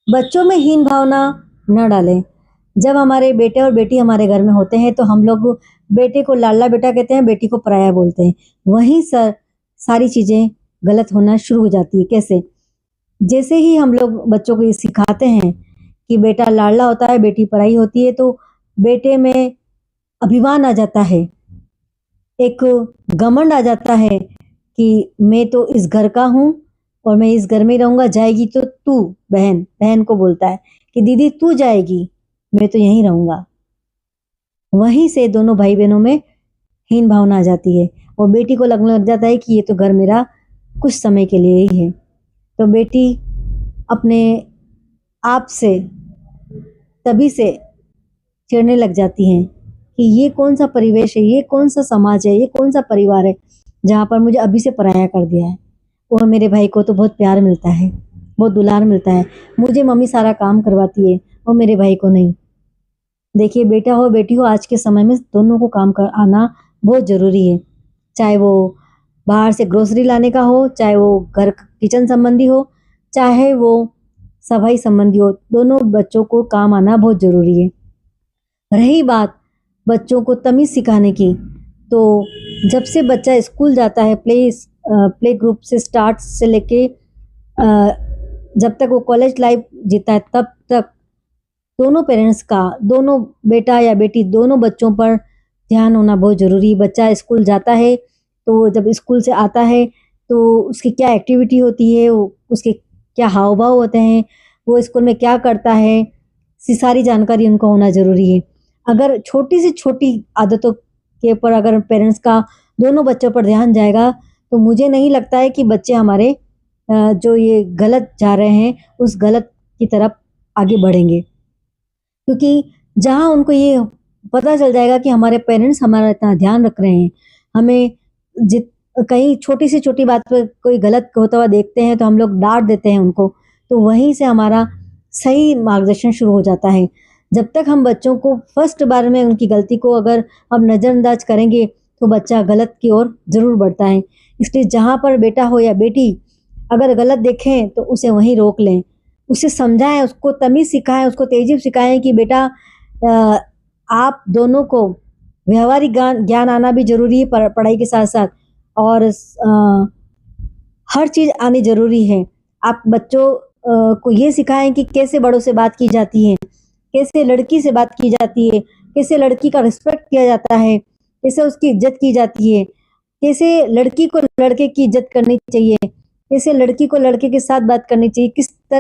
बच्चों में हीन भावना न डालें। जब हमारे बेटे और बेटी हमारे घर में होते हैं तो हम लोग बेटे को लाडला बेटा कहते हैं, बेटी को पराया बोलते हैं। वहीं सारी चीज़ें गलत होना शुरू हो जाती है। कैसे? जैसे ही हम लोग बच्चों को ये सिखाते हैं कि बेटा लाडला होता है, बेटी पराई होती है, तो बेटे में अभिमान आ जाता है, एक घमंड आ जाता है कि मैं तो इस घर का हूँ और मैं इस घर में रहूँगा, जाएगी तो तू, बहन बहन को बोलता है कि दीदी तू जाएगी, मैं तो यहीं रहूँगा। वहीं से दोनों भाई बहनों में हीन भावना आ जाती है और बेटी को लगने लग जाता है कि ये तो घर मेरा कुछ समय के लिए ही है। तो बेटी अपने आप से तभी से चिढ़ने लग जाती हैं कि ये कौन-सा परिवेश है, ये कौन-सा समाज है, ये कौन-सा परिवार है, जहाँ पर मुझे अभी से पराया कर दिया है। और मेरे भाई को तो बहुत प्यार मिलता है, बहुत दुलार मिलता है। मुझे मम्मी सारा काम करवाती है और मेरे भाई को नहीं। देखिए बेटा हो बेटी हो, आज के समय में दोनों को काम कर आना बहुत ज़रूरी है। चाहे वो बाहर से ग्रोसरी लाने का हो, चाहे वो घर किचन संबंधी हो, चाहे वो सफाई संबंधी हो, दोनों बच्चों को काम आना बहुत ज़रूरी है। रही बात बच्चों को तमीज़ सिखाने की, तो जब से बच्चा स्कूल जाता है, प्ले ग्रुप से स्टार्ट से लेके जब तक वो कॉलेज लाइफ जीता है, तब तक दोनों पेरेंट्स का, दोनों बेटा या बेटी दोनों बच्चों पर ध्यान होना बहुत ज़रूरी है। बच्चा स्कूल जाता है, तो जब स्कूल से आता है, तो उसकी क्या एक्टिविटी होती है, वो उसके क्या हाव-भाव होते हैं, वो स्कूल में क्या करता है, सी सारी जानकारी उनको होना ज़रूरी है। अगर छोटी से छोटी आदतों के ऊपर अगर पेरेंट्स का दोनों बच्चों पर ध्यान जाएगा, तो मुझे नहीं लगता है कि बच्चे हमारे जो ये गलत जा रहे हैं, उस गलत की तरफ आगे बढ़ेंगे। क्योंकि जहाँ उनको ये पता चल जाएगा कि हमारे पेरेंट्स हमारा इतना ध्यान रख रहे हैं, हमें जित कहीं छोटी से छोटी बात पे कोई गलत होता हुआ देखते हैं तो हम लोग डाँट देते हैं उनको, तो वहीं से हमारा सही मार्गदर्शन शुरू हो जाता है। जब तक हम बच्चों को फर्स्ट बार में उनकी गलती को अगर हम नज़रअंदाज करेंगे, तो बच्चा गलत की ओर ज़रूर बढ़ता है। इसलिए जहाँ पर बेटा हो या बेटी अगर गलत देखें तो उसे वहीं रोक लें। उसे समझाएँ, उसको तमीज़ सिखाएँ, उसको तहज़ीब सिखाएँ कि बेटा अ, आप दोनों को व्यावहारिक ज्ञान आना भी ज़रूरी है पढ़ाई के साथ-साथ और हर चीज़ आनी ज़रूरी है। आप बच्चों को ये सिखाएँ कि कैसे बड़ों से बात की जाती है, कैसे लड़की से बात की जाती है, कैसे लड़की का रिस्पेक्ट किया जाता है, कैसे उसकी इज़्ज़त की जाती है, कैसे लड़की को लड़के की इज़्ज़त करनी चाहिए, कैसे लड़की को लड़के के साथ बात करनी चाहिए, किस